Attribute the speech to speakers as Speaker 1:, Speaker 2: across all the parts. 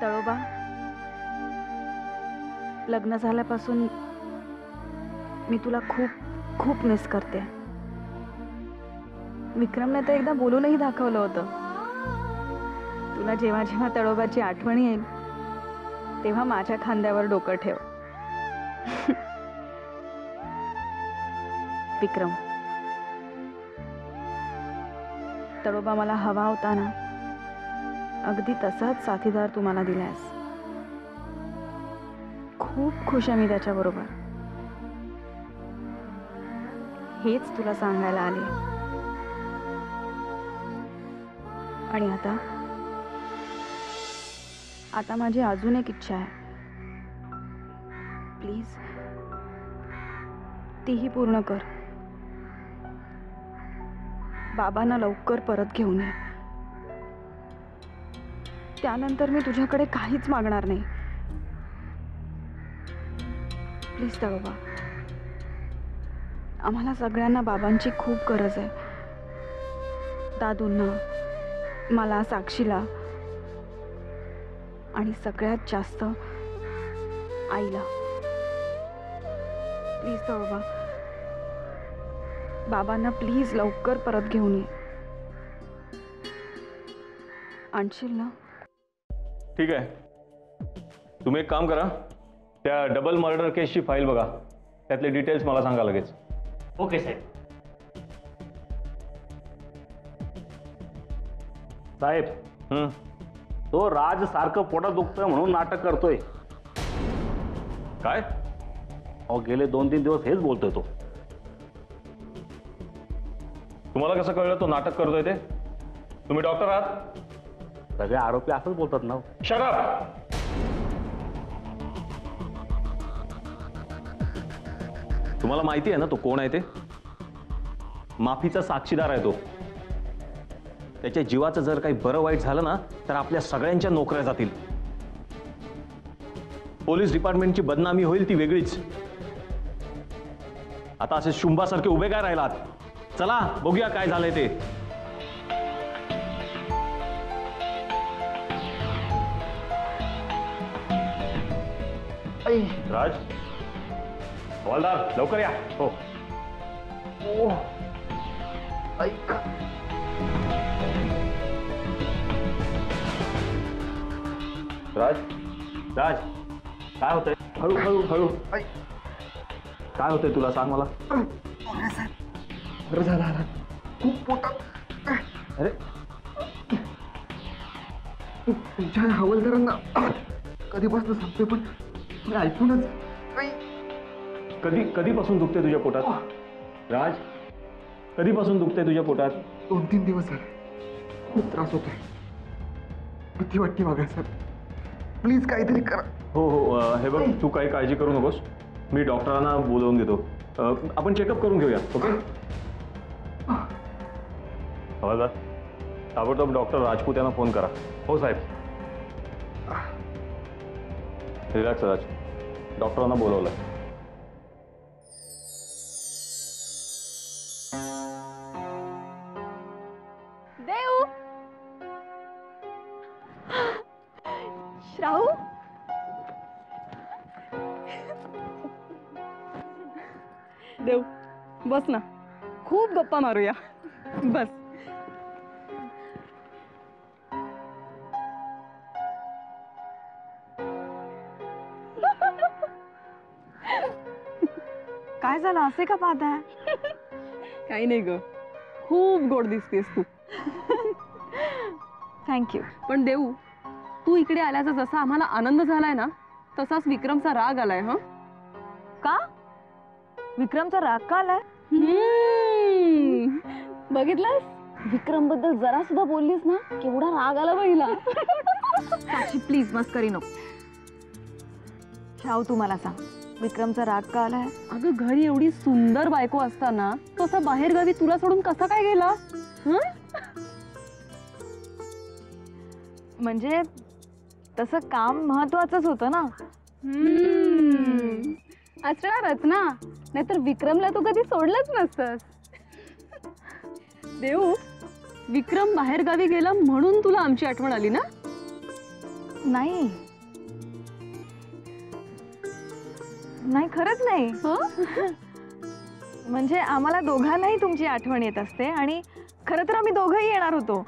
Speaker 1: तळोबा, लग्न झाल्यापासून मी तुला खूप खूप मिस करते. विक्रमने तर एकदा बोलूनही दाखवलं होतं. तुला जेव्हा जेव्हा तळोबाची आठवण येईल तेव्हा माझ्या खांद्यावर डोकं ठेव. विक्रम, तळोबा मला हवा होता ना, अगदी तसाच साथीदार तू मला दिलास. खूप खुश आहे मी त्याच्याबरोबर. हेच तुला सांगायला आले. आणि आता माझी अजून एक इच्छा आहे. प्लीज तीही पूर्ण कर. बाबांना लवकर परत घेऊन ये. त्यानंतर मी तुझ्याकडे काहीच मागणार नाही. प्लीज तळोबा, आम्हाला सगळ्यांना बाबांची खूप गरज आहे. दादूंना, मला, साक्षीला आणि सगळ्यात जास्त आईला. प्लीज तळोबा, बाबांना प्लीज लवकर परत घेऊन ये. आणशील ना?
Speaker 2: ठीक आहे, तुम्ही एक काम करा, त्या डबल मर्डर केसची फाईल बघा, त्यातले डिटेल्स मला सांगा लगेच.
Speaker 3: ओके साहेब. साहेब, तो राज सारखं पोटात दुखतोय म्हणून नाटक करतोय.
Speaker 2: काय?
Speaker 3: अहो, गेले 2-3 दिवस हेच बोलतोय तो.
Speaker 2: तुम्हाला कसं कळलं तो नाटक करतोय ते? तुम्ही डॉक्टर आहात?
Speaker 3: सगळे आरोपी असंच बोलतात ना.
Speaker 2: Shut up. तुम्हाला माहिती आहे ना तो कोण आहे ते? माफीचा साक्षीदार आहे तो. त्याच्या जीवाचं जर काही बरं वाईट झालं ना तर आपल्या सगळ्यांच्या नोकऱ्या जातील. पोलीस डिपार्टमेंटची बदनामी होईल ती वेगळीच. आता असे शुंभासारखे उभे काय राहिलात? चला बघूया काय झालंय ते. राज, हवालदार लवकर या. हो. राज, राज, काय होतंय? हळू हळू हळू. काय होतंय तुला, सांग मला.
Speaker 4: बरं झालं, खूप पोटात.
Speaker 2: अरे,
Speaker 4: तुमच्या हवालदारांना कधीपासून सांगतोय पण मी ऐकूनच.
Speaker 2: कधीपासून दुखते तुझ्या पोटात? राज, कधीपासून दुखते तुझ्या पोटात?
Speaker 4: 2-3 दिवस झाले. खूप त्रास होतोय. भीती वाटते बघा सर. प्लीज काहीतरी करा.
Speaker 2: हो हो, हे बघ, तू काही काळजी करू नकोस. मी डॉक्टरांना बोलवून घेतो. आपण चेकअप करून घेऊया. ओके? हवालदार, ताबडतोब डॉक्टर राजपूत यांना फोन करा.
Speaker 3: हो साहेब.
Speaker 2: रिलॅक्स राज, डॉक्टरांना बोलवलं.
Speaker 1: देव, श्राऊ, देव बस ना, खूप गप्पा मारूया. बस. काय झालं, असे का पाहताय? काही नाही ग, खूप गोड दिसतेस तू. थँक्यू. पण देऊ, तू इकडे आल्याचा जसा आम्हाला आनंद झालाय ना तसाच विक्रमचा राग आलाय. हं? का? विक्रमचा राग का आलाय? बघितलंस, विक्रम बद्दल जरा सुद्धा बोललीस ना केवढा राग आला बहिला. साक्षी प्लीज मस्करी नको. शाव, तू मला सांग, विक्रमचा राग का आलाय? अगं, घरी एवढी सुंदर बायको असताना तो असा बाहेर गावी तुला सोडून कसा काय गेला? म्हणजे तसं काम महत्वाचंच होतं ना. असणारच ना, नाहीतर विक्रमला तू कधी सोडलंच नसतंस. देऊ, विक्रम बाहेर गावी गेला म्हणून तुला आमची आठवण आली ना?
Speaker 5: नाही नाही, खरंच नाही. म्हणजे आम्हाला दोघांनाही तुमची आठवण येत असते आणि खरं तर आम्ही दोघंही येणार होतो.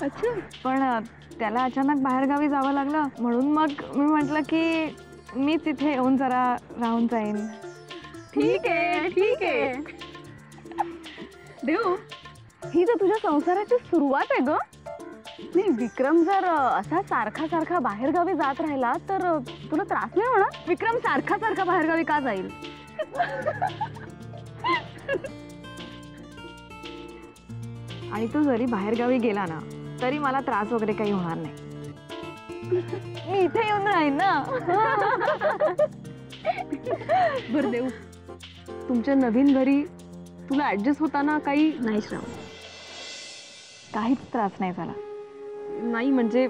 Speaker 5: पण त्याला अचानक बाहेरगावी जावं लागलं, म्हणून मग मी म्हटलं की मीच इथे येऊन जरा राहून जाईन.
Speaker 1: ठीक आहे ठीक आहे. देऊ, ही तर तुझ्या संसाराची सुरुवात आहे ग. नाही, विक्रम जर असा सारखा सारखा बाहेरगावी जात राहिला तर तुला त्रास नाही होणार? विक्रम सारखा सारखा बाहेरगावी का जाईल?
Speaker 5: आणि तो जरी बाहेरगावी गेला ना तरी मला त्रास वगैरे काही होणार नाही. मी इथे येऊन राहीन ना.
Speaker 1: बरं देऊ, तुमच्या नवीन घरी तुला ऍडजस्ट होताना काही
Speaker 5: नाही श्राव, काहीच त्रास नाही झाला.
Speaker 1: नाही, म्हणजे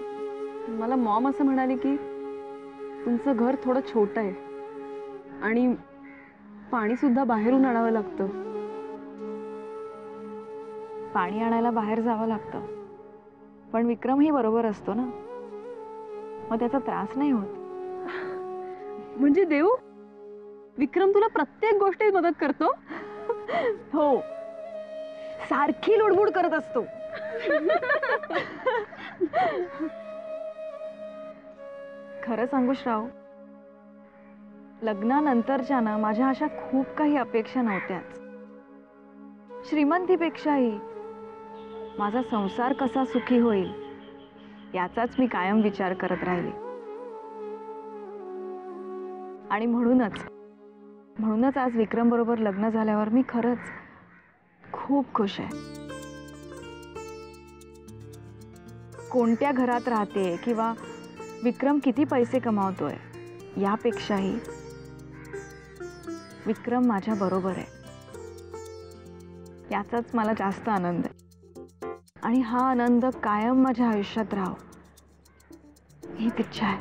Speaker 1: मला मॉम असं म्हणाले की तुमचं घर थोडं छोटं आहे आणि पाणी सुद्धा बाहेरून आणावं लागतं.
Speaker 5: पाणी आणायला बाहेर जावं लागतं, पण विक्रमही बरोबर असतो ना, मग त्याचा त्रास नाही होत.
Speaker 1: म्हणजे देऊ, विक्रम तुला प्रत्येक गोष्टीत मदत करतो?
Speaker 5: हो, सारखी लुडबुड करत असतो. खरं सांगू श्राव, लग्नानंतरच्या ना माझ्या अशा खूप काही अपेक्षा नव्हत्याच. श्रीमंतीपेक्षाही माझा संसार कसा सुखी होईल याचाच मी कायम विचार करत राहिले. आणि म्हणूनच आज विक्रम बरोबर लग्न झाल्यावर मी खरंच खूप खुश आहे. कोणत्या घरात राहते किंवा विक्रम किती पैसे कमावतोय यापेक्षाही विक्रम माझ्या बरोबर आहे याचाच मला जास्त आनंद आहे. आणि हा आनंद कायम माझ्या आयुष्यात राहावा हीच इच्छा आहे.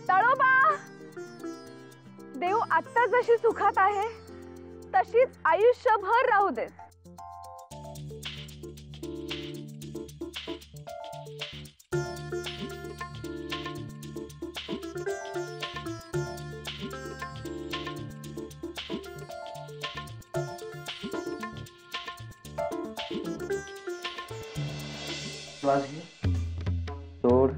Speaker 1: तळोबा, देव आत्ता जशी सुखात आहे तशीच आयुष्यभर राहू दे.
Speaker 6: श्वास घे, सोड.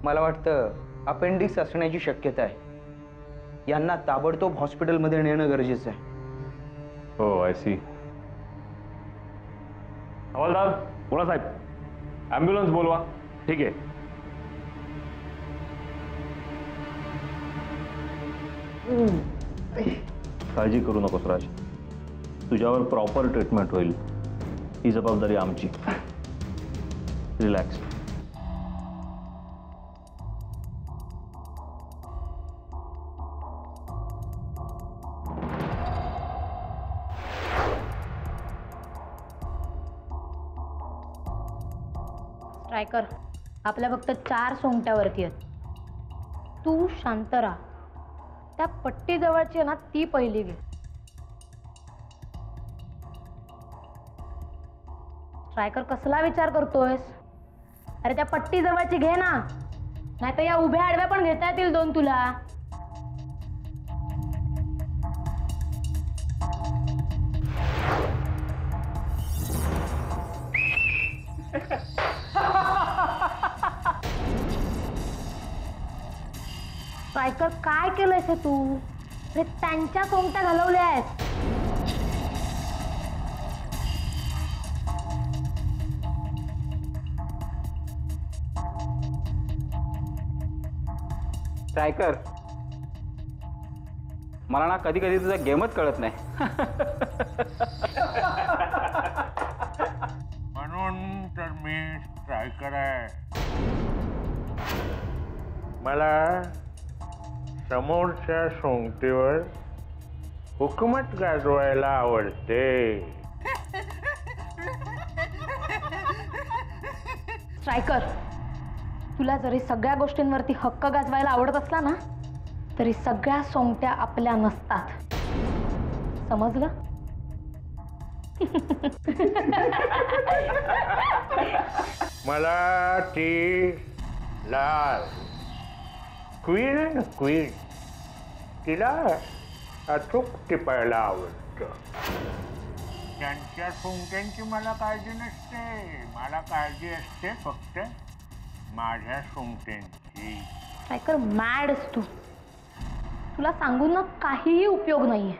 Speaker 6: मला वाटतं अपेंडिक्स असण्याची शक्यता आहे. यांना ताबडतोब हॉस्पिटलमध्ये नेणं गरजेचं आहे.
Speaker 3: हो, आय सी. हवालदार, बोला साहेब. ॲम्ब्युलन्स बोलवा. ठीक आहे. काळजी करू नकोस राज, तुझ्यावर प्रॉपर ट्रीटमेंट होईल. ही जबाबदारी आमची. रिलॅक्स.
Speaker 7: स्ट्रायकर, आपल्या फक्त 4 सोंगट्यावरती आहेत. तू शांत राहा. त्या पट्टी जवळची आहे ना ती पहिली घे. स्ट्रायकर, कसला विचार करतोयस? अरे त्या पट्टी जवळची घे ना, नाहीतर या उभ्या आडव्या पण घेता येतील 2 तुला. स्ट्रायकर, काय केलंयस हे तू? अरे त्यांच्या सोंगट्या घालवल्या आहेत.
Speaker 6: स्ट्रायकर, मला ना कधी कधी तुझा गेमच कळत नाही.
Speaker 8: म्हणून तर मी स्ट्रायकर आहे. मला समोरच्या सोंगटीवर हुकूमत गाजवायला आवडते.
Speaker 7: स्ट्रायकर, तुला जरी सगळ्या गोष्टींवरती हक्क गाजवायला आवडत असला ना, तरी सगळ्या सोंगट्या आपल्या नसतात. समजलं?
Speaker 8: मला ती लाल क्वीन क्वीन तिला अचूक टिपायला आवडतं. त्यांच्या सोंगट्यांची मला काळजी नसते. मला काळजी असते फक्त माझ्या सोंगट्यांची.
Speaker 7: स्ट्रायकर, मॅडच तू. तुला सांगून ना काहीही उपयोग नाहीये.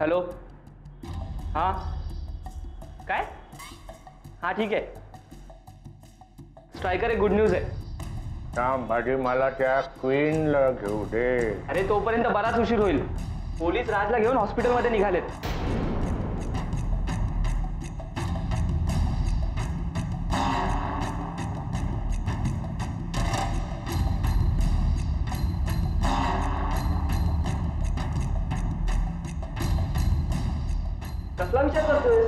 Speaker 6: हॅलो, हां काय? हां ठीक आहे. स्ट्रायकर, एक गुड न्यूज आहे.
Speaker 8: थांब, आधी मला त्या क्वीनला घेऊ दे.
Speaker 6: अरे तोपर्यंत बराच उशीर होईल. पोलीस राजला घेऊन हॉस्पिटलमध्ये निघालेत. कसला विचार करतोय?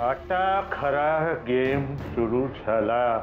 Speaker 8: आता खरा गेम सुरू झाला.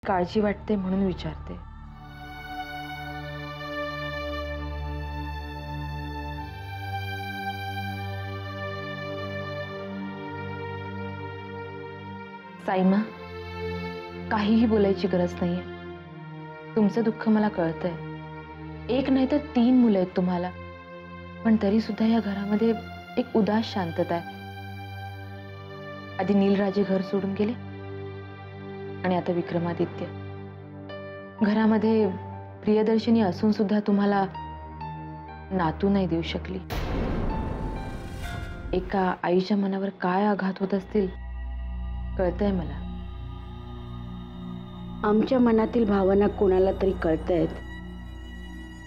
Speaker 5: काळजी वाटते म्हणून विचारते. साईमा, काहीही बोलायची गरज नाहीये. तुमचं दुःख मला कळतंय. एक नाही तर 3 मुलं आहेत तुम्हाला, पण तरी सुद्धा या घरामध्ये एक उदास शांतता आहे. आधी नीलराजे घर सोडून गेले आणि आता विक्रमादित्य. घरामध्ये प्रियदर्शिनी असून सुद्धा तुम्हाला नातू नाही देऊ शकली. एका आईच्या मनावर काय आघात होत असतील कळतंय मला.
Speaker 1: आमच्या मनातील भावना कोणाला तरी कळतायत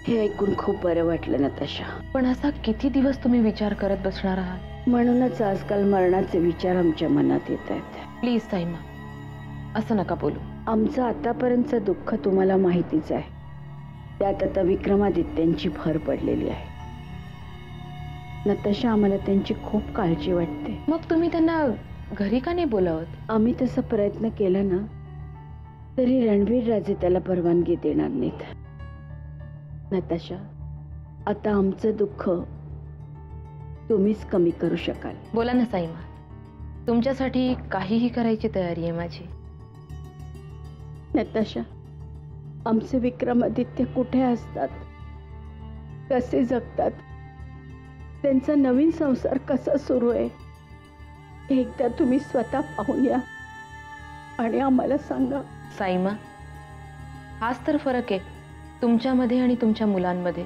Speaker 1: हे ऐकून खूप बरं वाटलं नताशा.
Speaker 5: पण असा किती दिवस तुम्ही विचार करत बसणार आहात?
Speaker 1: म्हणूनच आजकाल मरणाचे विचार आमच्या मनात येत आहेत.
Speaker 5: प्लीज साईमा, असं नका बोलू.
Speaker 1: आमचं आतापर्यंतचं दुःख तुम्हाला माहितीच आहे. त्यात आता विक्रमादित्यांची भर पडलेली आहे. नताशा, आम्हाला त्यांची खूप काळजी वाटते.
Speaker 5: मग तुम्ही त्यांना घरी का नाही बोलावत?
Speaker 1: आम्ही तसा प्रयत्न केला ना तरी रणवीर राजे त्याला परवानगी देणार नाहीत. नताशा, आता आमचं दुःख तुम्हीच कमी करू शकाल.
Speaker 5: बोला ना साईमा, तुमच्यासाठी काहीही करायची तयारी आहे माझी.
Speaker 1: नताशा, आमचे विक्रमादित्य कुठे असतात, कसे जगतात, त्यांचा नवीन संसार कसा सुरू आहे, एकदा तुम्ही स्वतः पाहून या आणि आम्हाला सांगा.
Speaker 7: साईमा, हाच तर फरक आहे तुमच्यामध्ये आणि तुमच्या मुलांमध्ये.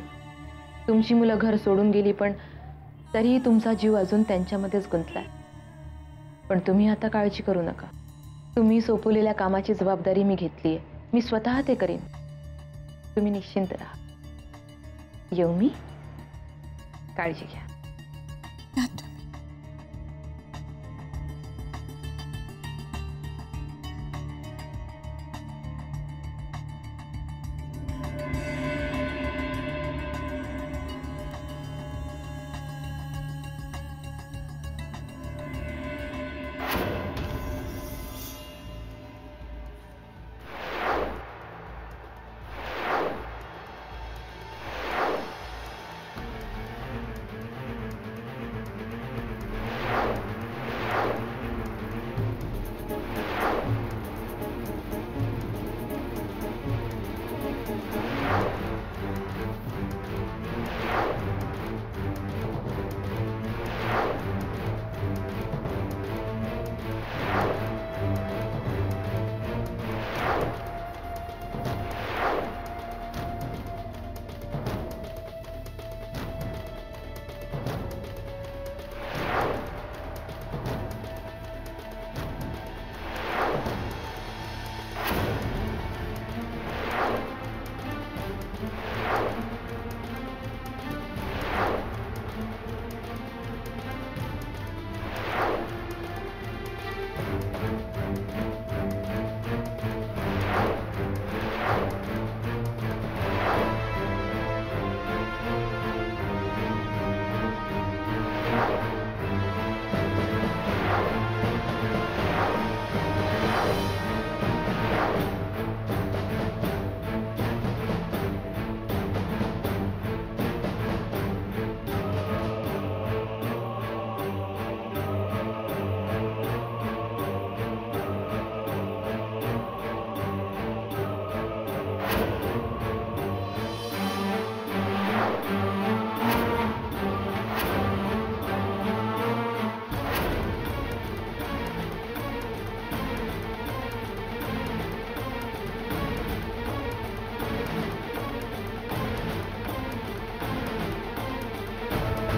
Speaker 7: तुमची मुलं घर सोडून गेली, पण तरीही तुमचा जीव अजून त्यांच्यामध्येच गुंतलाय. पण तुम्ही आता काळजी करू नका. तुम्ही सोपवलेल्या कामाची जबाबदारी मी घेतली आहे. मी स्वतः ते करीन. तुम्ही निश्चिंत राहा. येऊ मी. काळजी घ्या.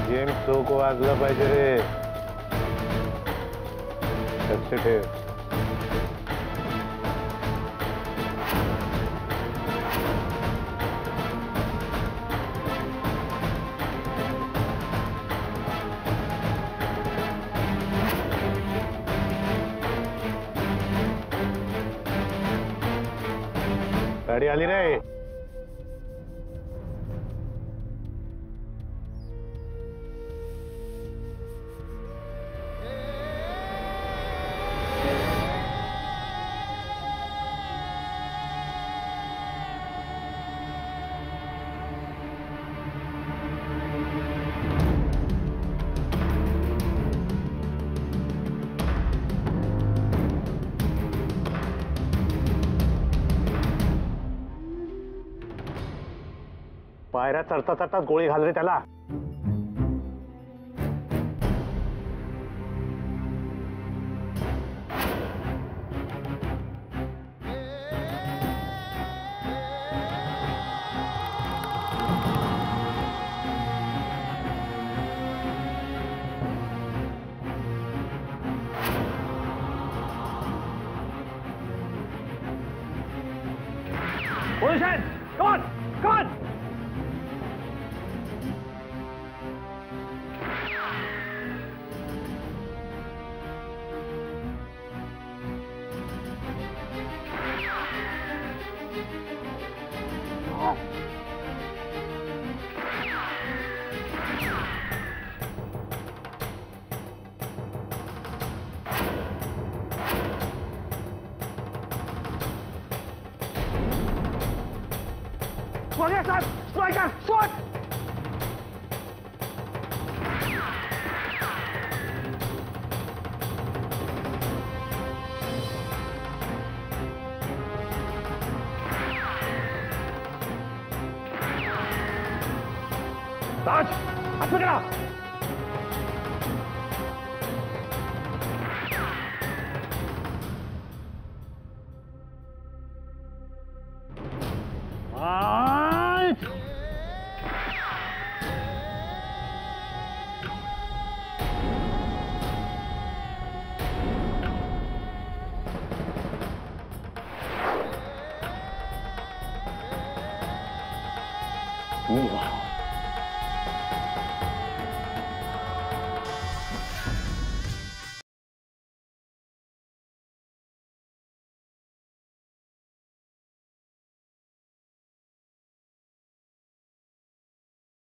Speaker 8: गेम चोख वाजला पाहिजे रे. लक्ष ठेव. गाडी आली रे. पायऱ्या चढता चढता गोळी घाल रे त्याला. Position! Come on! Come on! Striker! Shot! राज हात पकडा.